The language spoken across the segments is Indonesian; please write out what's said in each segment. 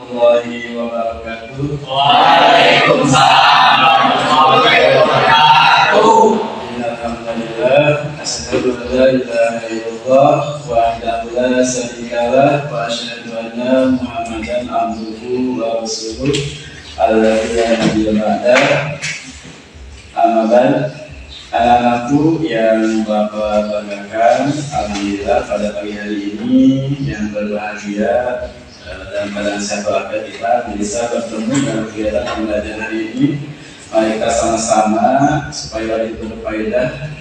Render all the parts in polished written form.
warahmatullahi wabarakatuh. Waalaikumsalam warahmatullahi wabarakatuh. Alhamdulillah, asyhadu an la ilaha illallah wa ahdahu la syarikalah wa asyhadu anna Muhammadan abduhu wa rasuluh alladzi la nabiyya ba'dah. Amma ba'd. Anak-anakku yang Bapak banggakan, alhamdulillah pada pagi hari ini yang berbahagia dan pada siapa lagi kita bisa bertemu dalam kegiatan pembelajaran hari ini. Mari kita sama-sama supaya itu berfaedah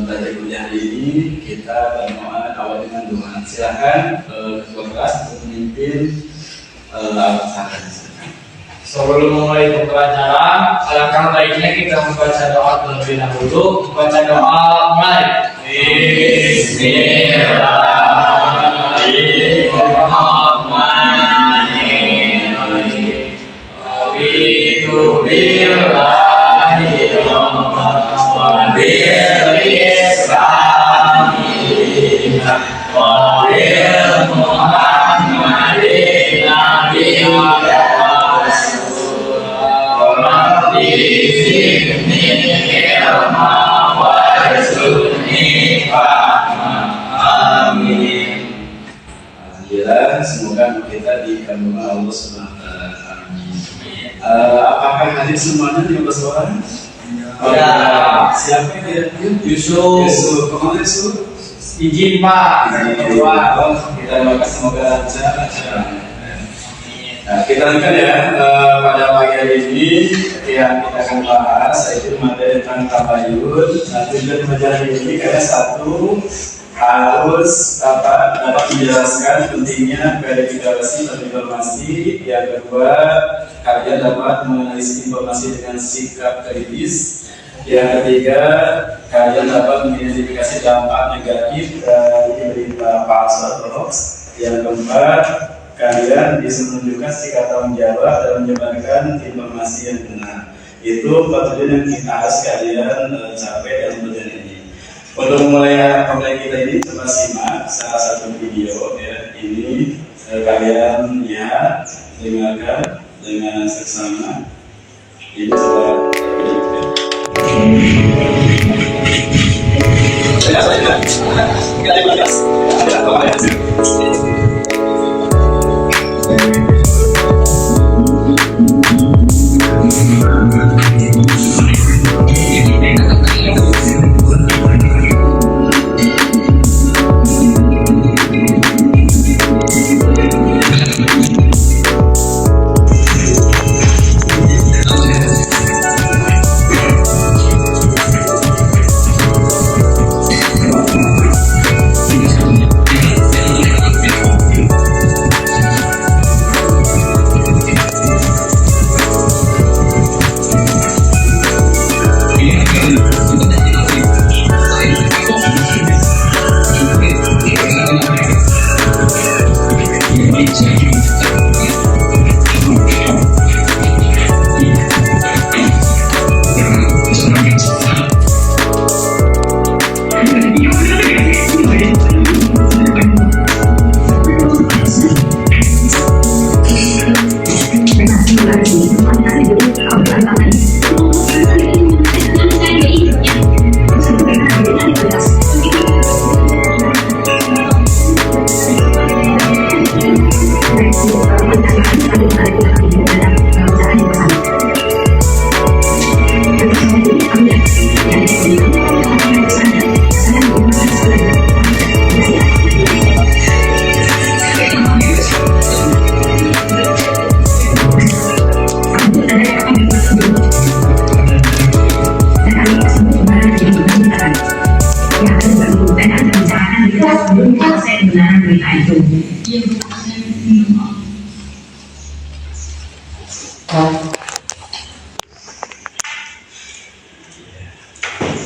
belajar kuliah hari ini. Kita berdoa awal dengan doa. Silakan ketua kelas untuk memimpin al-Fatihah. Sebelum memulai pembelajaran, alangkah baiknya kita membaca doa terlebih dahulu. Baca doa, mari. Bismillahirrahmanirrahim. Abidu billahi wa bil-islami wa bil-muhammadin nabiyyin Alhamdulillah, semoga kita dikabulkan Allah Subhanahu wa taala. Amin. Apakah hadir semuanya 15 orang? Ya. Siapa yang Yusuf. Kemana Yusuf? Izin Pak. Kita doakan semoga lancar. Nah, kita lanjutkan ya, pada pagi hari ini yang kita akan bahas yaitu materi tentang tabayun. Nah, tujuan pembelajaran ini karena satu harus dapat menjelaskan pentingnya verifikasi dan informasi. Yang kedua, kalian dapat menganalisis informasi dengan sikap kritis. Yang ketiga, kalian dapat mengidentifikasi dampak negatif dari berita palsu atau hoax. Yang keempat, kalian bisa menunjukkan sikap tanggung jawab dalam menyebarkan informasi yang benar. Itu tujuan yang kita harus kalian capai dalam pembelajaran ini. Untuk memulai kita ini, coba simak salah satu video ya. Ini kalian lihat, dengarkan dengan seksama. Ini coba.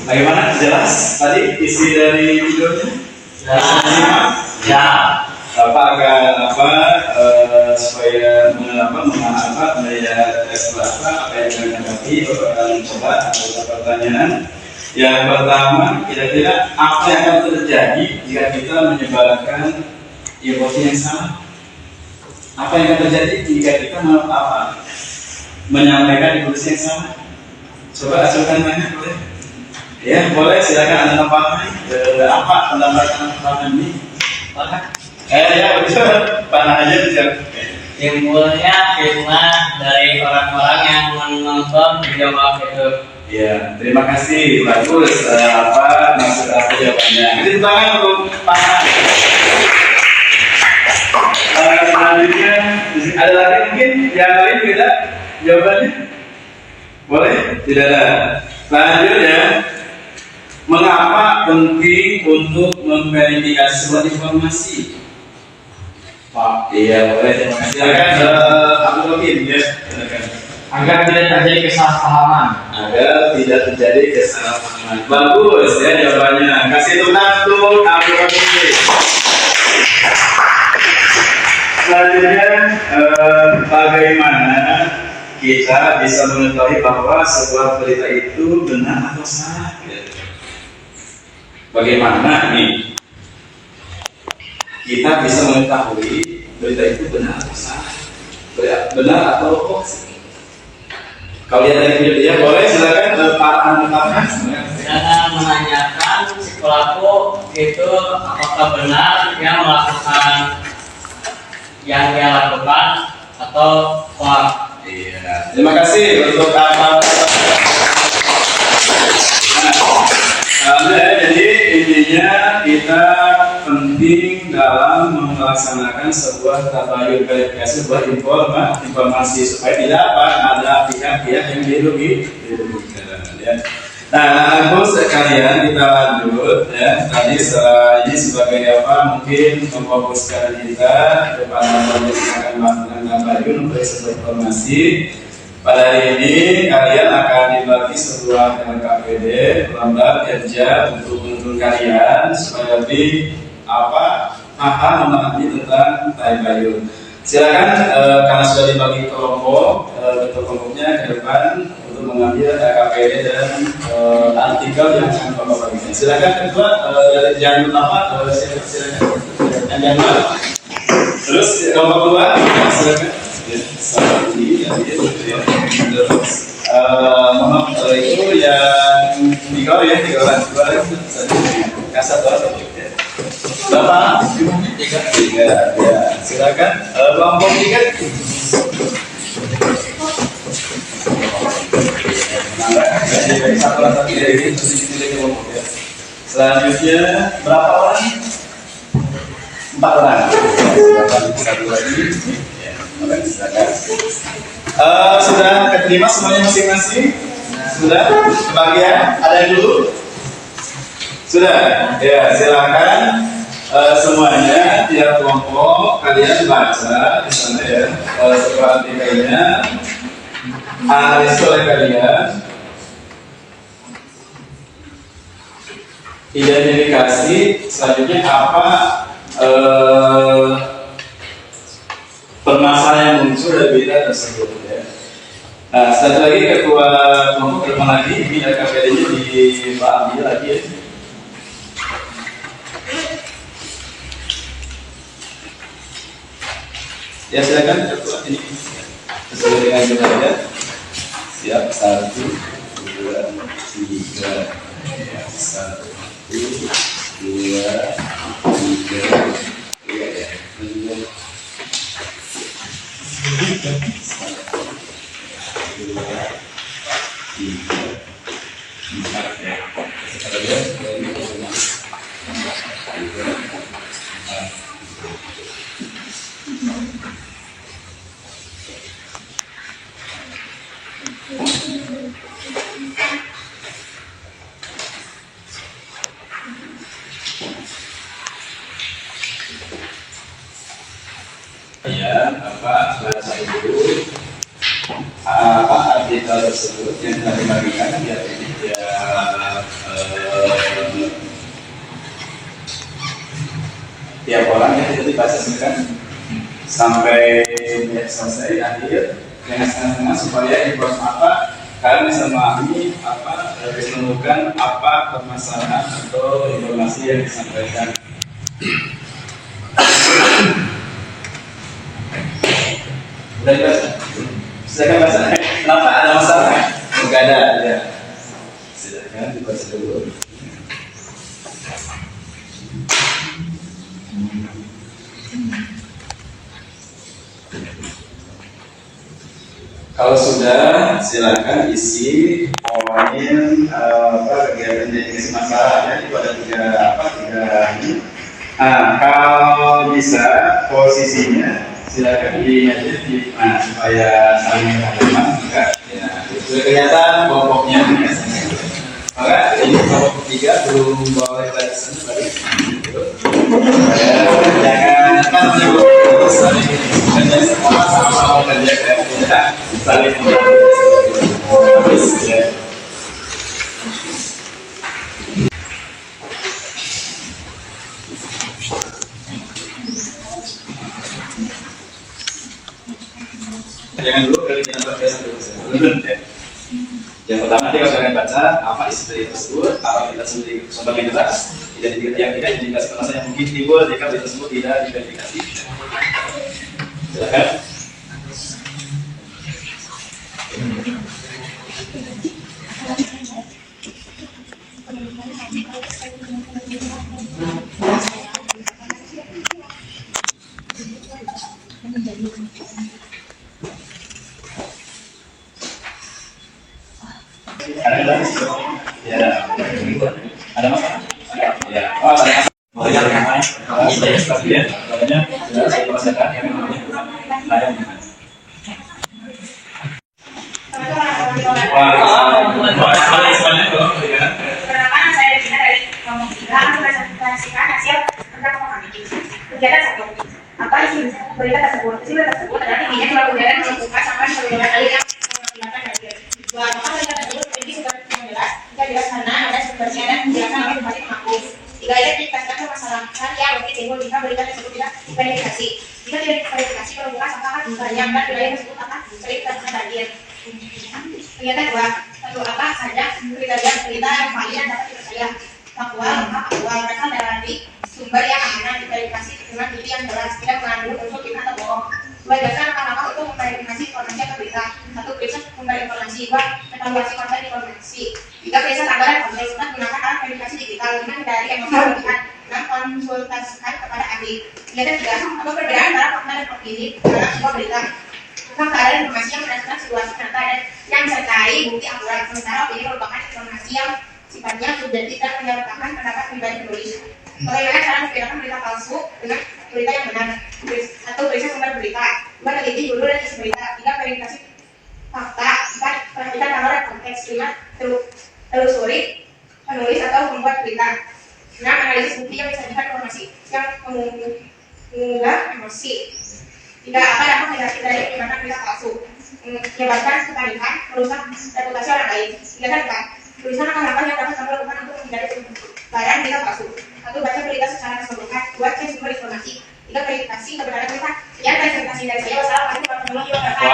Bagaimana? Jelas tadi isi dari videonya? Ya. Bapak akan supaya melihat apa yang kalian hadapi. Bapak akan coba ada pertanyaan. Yang pertama, kira-kira apa yang akan terjadi jika kita menyebarkan informasi yang salah? Apa yang akan terjadi jika kita menyampaikan informasi yang sama? Coba ajukan tanya boleh? Ya boleh, silakan anda tempatkan. Apa pendapat ini? Ya betul, panah aja bisa. Timbulnya fitnah dari orang-orang yang menonton video itu. Ya, terima kasih, bagus. Apa maksud apa jawabannya? Ini tangan untuk panah. Selanjutnya ada lagi mungkin yang lain beda jawabannya? Boleh? Tidak ada. Selanjutnya, mengapa penting untuk memverifikasi sebuah informasi? Pak, iya boleh. Terima kasih. Silakan, Abdul Hakim ya. Silakan. Agar tidak terjadi kesalahpahaman. Agar tidak terjadi kesalahpahaman. Bagus ya jawabannya. Kasih tepuk untuk Abdul Hakim. Selanjutnya, bagaimana kita bisa mengetahui bahwa sebuah berita itu benar atau salah? Bagaimana nih kita bisa mengetahui berita itu benar atau salah? Benar atau hoax? Kalau lihat dari video dia, boleh silakan Pak Anutama. Dengan menanyakan si pelaku itu apakah benar dia melakukan yang dia lakukan atau hoax. Iya. Terima kasih untuk apa? Jadi intinya kita penting dalam melaksanakan sebuah tabayun verifikasi sebuah informasi supaya tidak ada pihak-pihak yang dirugikan. Ya. Nah, bos sekalian kita lanjut ya. Tadi setelah ini sebagai apa mungkin memfokuskan kita kepada akan melakukan tabayun untuk sebuah informasi. Pada hari ini kalian akan dibagi sebuah KPD lembar kerja untuk menuntun kalian supaya lebih paham memahami tentang tabayun. Silakan karena sudah dibagi kelompok, bentuk kelompoknya ke depan untuk mengambil KPD dan artikel yang akan bapak bagikan. Silakan kedua jangan lupa silakan yang mana. Terus kelompok kedua silakan. Mohon itu yang tiga orang kasar atau Bapak tiga ya silakan kelompok tiga satu dari ini kelompok ya. Selanjutnya berapa orang? 4 orang. Satu lagi. Sudah keterima semuanya masing-masing? Sudah? Kebagian? Ada yang dulu? Sudah? Ya, silakan semuanya tiap kelompok kalian baca di sana ya sebuah artikelnya, analisa oleh kalian, identifikasi selanjutnya apa permasalahan yang muncul dari berita tersebut ya. Nah, satu lagi ketua kelompok ke depan lagi, ini KPD-nya diambil lagi ya. Ya silakan ketua ini sesuai dengan jumlahnya. Siap 1, 2, 3, 1, 2, 3, ya. Ya, Bapak baca dulu apa artikel tersebut yang telah dibagikan biar tiap orang yang itu dibaca sampai selesai akhir dengan setengah-setengah supaya informasi apa kalian bisa memahami bisa menemukan apa permasalahan atau informasi yang disampaikan. Sudah dibaca? Silakan baca. Kenapa? Ada masalah? Enggak ada. Ya. Silakan dibaca dulu. Kalau sudah, silakan isi poin kegiatan definisi masalah ya pada tiga ini. Nah, kalau bisa posisinya silakan di supaya saling berhadapan enggak ya. Sudah kelihatan kelompoknya. Maka ini kelompok ketiga belum boleh balik sana balik. Jangan terus saling kerja sama-sama kerja kita saling habis ya. Jangan dulu kali jangan terbiasa dulu ya. Yang pertama dia akan baca apa isi dari tersebut, apa kita sendiri sebagai jelas, identifikasi yang tidak indikasi permasalahan yang mungkin timbul jika berita tersebut tidak diverifikasi. Silakan. Ada ya, ada masalah? Ya, oh ada masalah. Oh ya, ya, katanya sudah saya bacakan yang lain. Kegiatan satu, apa isi berita tersebut? Isi berita tersebut adalah intinya surat edaran membuka sampai beberapa kali yang mengakibatkan hasil. Dua, maka berita tersebut memiliki sumber yang jelas, jika jelas karena ada sumbernya dan menjelaskan oleh informasi pengaku. Tiga, identifikasikan permasalahan yang mungkin timbul jika berita tersebut tidak diverifikasi. Jika tidak diverifikasi, penunjukan apakah banyak dan wilayah tersebut akan sering terkena banjir. Kegiatan dua, satu, apa saja kriteria berita yang valid dan dapat dipercaya. Faktual berasal dari sumber yang aman, diverifikasi dengan bukti yang jelas, tidak mengandung unsur fitnah atau bohong. Dua, dasar mahkamah untuk memverifikasi informasi atau berita. Satu, periksa sumber informasi. Dua, evaluasi konten informasi. Tiga, periksa tanggal dan konteks. Empat, gunakan alat verifikasi digital. Lima, hindari emosi berlebihan. Enam, konsultasikan kepada ahli. Kegiatan tiga, apa perbedaan antara fakta dan opini dalam sebuah berita. Fakta adalah informasi yang berdasarkan situasi nyata dan yang disertai bukti akurat. Sementara opini merupakan informasi yang sifatnya subjektif dan menyertakan pendapat pribadi penulis. Bagaimana cara membedakan berita palsu dengan berita yang benar? Satu, periksa sumber berita. Dua, teliti judul dan isi berita. Tiga, verifikasi fakta. Empat, perhatikan tanggal dan konteks. Lima, telusuri penulis atau pembuat berita. Enam, analisis bukti yang disajikan informasi yang mengunggah emosi. Tiga, apa dampak negatif dari menyebarkan berita palsu? Menyebabkan kepanikan, merusak reputasi orang lain. Tiga, dan empat, tulisan apa yang dapat kamu lakukan untuk menghindari penyebaran berita palsu. Satu, baca berita secara keseluruhan. Dua, cek sumber informasi. Tiga, verifikasi kebenaran berita. Sekian presentasi dari saya. Wassalamualaikum warahmatullahi wabarakatuh.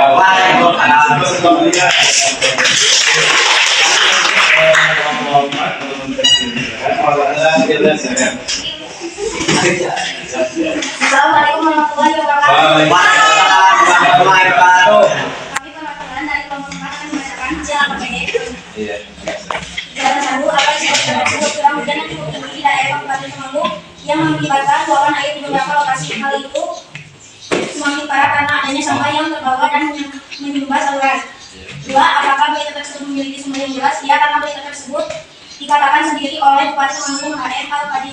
Assalamualaikum warahmatullahi wabarakatuh. Kami teman-teman dari kelompok 4 akan membacakan jalan PDIP. Jalan satu, apa yang disebut curah hujan yang cukup tinggi di daerah Kabupaten Temanggung yang mengakibatkan luapan air di beberapa lokasi. Hal itu semakin parah karena adanya sampah yang terbawa dan menyumbat saluran. Dua, apakah berita tersebut memiliki sumber yang jelas? Ya, karena berita tersebut dikatakan sendiri oleh Bupati Temanggung HM Al-Qadi.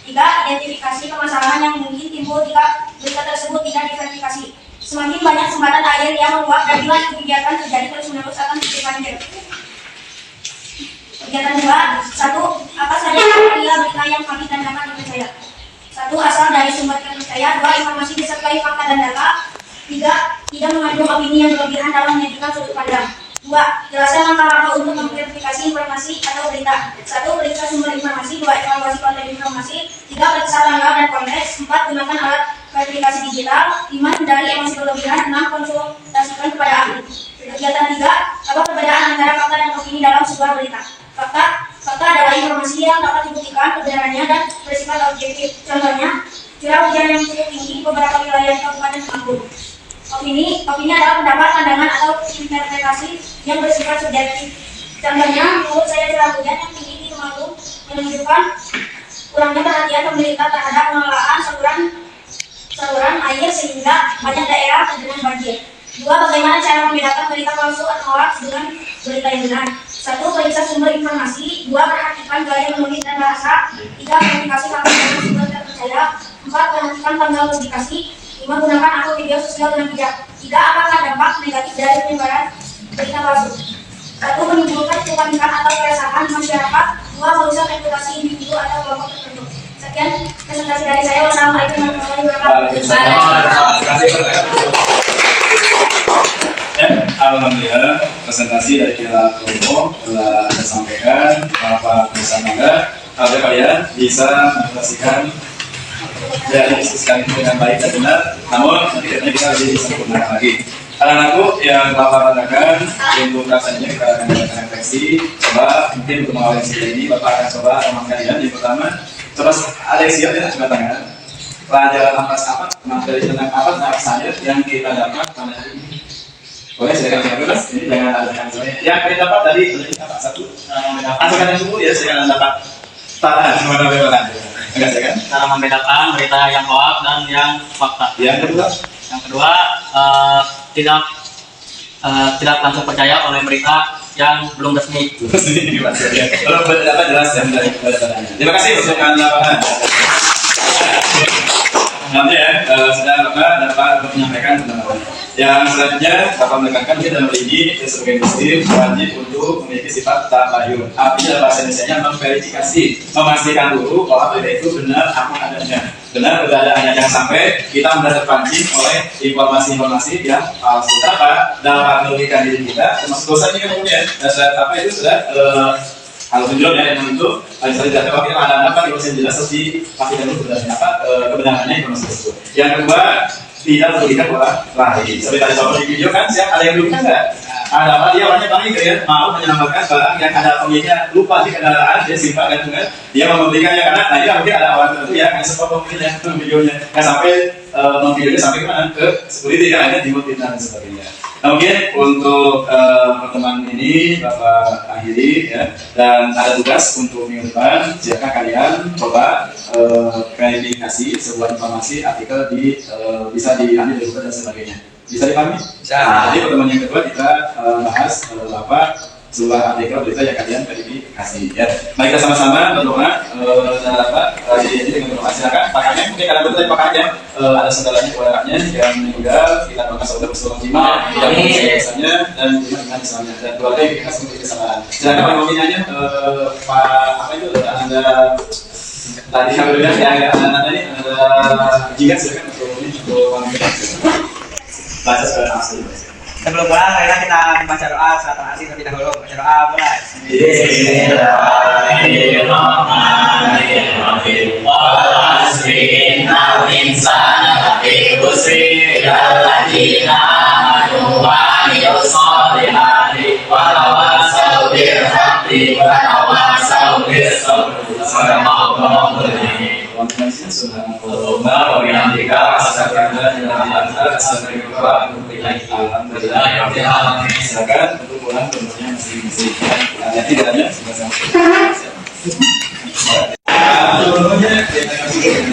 Tiga, identifikasi permasalahan yang mungkin timbul jika berita tersebut tidak diverifikasi. Semakin banyak sumbatan air yang meluap dan bila kegiatan terjadi terus-menerus akan terjadi banjir. Kegiatan dua, satu, apa saja kriteria berita yang valid dan dapat dipercaya? Satu, asal dari sumber terpercaya. Dua, informasi disertai fakta dan data. Tiga, tidak mengandung opini yang berlebihan dalam menyajikan sudut pandang. Dua, jelaskan langkah-langkah untuk memverifikasi informasi atau berita. Satu, periksa sumber informasi. Dua, evaluasi konten informasi. Tiga, periksa tanggal dan konteks. Empat, gunakan alat verifikasi digital. Lima, hindari emosi berlebihan. Enam, konsultasikan kepada ahli. Kegiatan tiga, apa perbedaan antara fakta dan opini dalam sebuah berita? Fakta adalah informasi yang dapat dibuktikan kebenarannya dan bersifat objektif. Contohnya, curah hujan yang cukup tinggi di beberapa wilayah di Kabupaten Temanggung. Opini Opini adalah pendapat, pandangan, atau interpretasi yang bersifat subjektif. Contohnya, menurut saya curah hujan yang tinggi di Temanggung menunjukkan kurangnya perhatian pemerintah terhadap pengelolaan saluran air sehingga banyak daerah tergenang banjir. 2. Bagaimana cara membedakan berita palsu atau hoax dengan berita yang benar? 1. Periksa sumber informasi. 2. Perhatikan gaya menulis dan bahasa. 3. Verifikasi fakta dari sumber terpercaya. 4. Perhatikan tanggal publikasi. 5. Gunakan akun video sosial dengan bijak. 3. Apakah dampak negatif dari penyebaran berita palsu? 1. Menimbulkan kepanikan atau keresahan masyarakat. 2. Merusak reputasi individu atau kelompok tertentu. Sekian presentasi dari saya. Wassalamualaikum warahmatullahi wabarakatuh. Alhamdulillah, presentasi dari kita kelompok telah disampaikan. Bapak bisa bangga agar kalian bisa mengatasikan dan diskusikan itu dengan baik dan benar. Namun nanti kita lebih sempurnakan lagi. Anak-anakku yang Bapak katakan untuk rasanya kita akan melakukan refleksi. Coba mungkin untuk mengawali sini ini Bapak akan coba sama kalian. Yang pertama, coba ada yang siap ya, coba tangan. Pelajaran apa, materi tentang apa rasanya yang kita dapat pada hari ini. Boleh silakan silakan Mas. Ini jangan ada yang saya. Yang kita dapat tadi apa? Satu. Masukkan yang dulu ya, silakan dapat. Tahan mana bagaimana? Enggak silakan. Cara membedakan berita yang hoax dan yang fakta. Yang kedua, tidak langsung percaya oleh berita yang belum resmi. kalau dapat jelas ya dari pertanyaannya. Terima kasih untuk penjelasan. Nanti ya, sudah dapat menyampaikan pendapat. Yang selanjutnya, Bapak menekankan kita dalam ini sebagai muslim wajib untuk memiliki sifat tabayun. Artinya dalam bahasa Indonesia memverifikasi, memastikan dulu bahwa berita itu benar apa adanya, benar keberadaannya, jangan sampai kita mudah terpancing oleh informasi-informasi yang palsu. Apa dapat merugikan diri kita, termasuk dosa juga kemudian. Dan apa itu sudah kalau tujuan ya yang itu bisa dilihat kalau kita ada apa informasi jelas seperti pastikan dulu kebenarannya informasi tersebut. Yang kedua, tidak merugikan orang lain. Seperti tadi contoh di video kan, siapa ada yang merugikan nggak? Ada apa? Dia orangnya panik ya, mau menyelamatkan barang yang ada pemiliknya lupa di kendaraan, dia simpan gantungan, dia mau membelikannya karena nah ini mungkin ada orang tertentu ya yang support pemiliknya itu videonya, nggak sampai memvideonya sampai kemana ke security kan ada di mobil dan sebagainya. Nah mungkin untuk pertemuan ini Bapak akhiri ya, dan ada tugas untuk minggu depan. Silakan kalian coba verifikasi sebuah informasi artikel bisa diambil dari Google dan sebagainya. Bisa dipahami? Bisa. Nah, jadi pertemuan yang kedua kita bahas sebuah artikel berita yang kalian verifikasi ya. Mari kita sama-sama berdoa dan jadi dengan berdoa. Silakan pakainya mungkin kalian berdua pakainya ada saudaranya keluarganya yang meninggal, kita doakan saudara bersama iman yang biasanya dan iman misalnya dan keluarga yang kita semoga kesabaran. Silakan Pak Mominanya Pak apa itu Anda tadi yang berbeda ya Anda ini ada jika silakan untuk baca secara asli. Sebelum pulang, marilah kita membaca doa saat asli terlebih dahulu. Baca doa mulai. Bismillahirrahmanirrahim. Wal asri innal insana lafi khusr illa alladziina aamanu wa 'amilus shalihati wa tawassaw bil haqqi wa tawassaw bis sabr. Sadaqallahul 'azim. Subhanallah wa bihamdika astaghfiruka wa atubu ilaik. Alhamdulillah. Silakan untuk pulang ke rumahnya masing-masing. Ada tidak ada? Sebelumnya kita kasih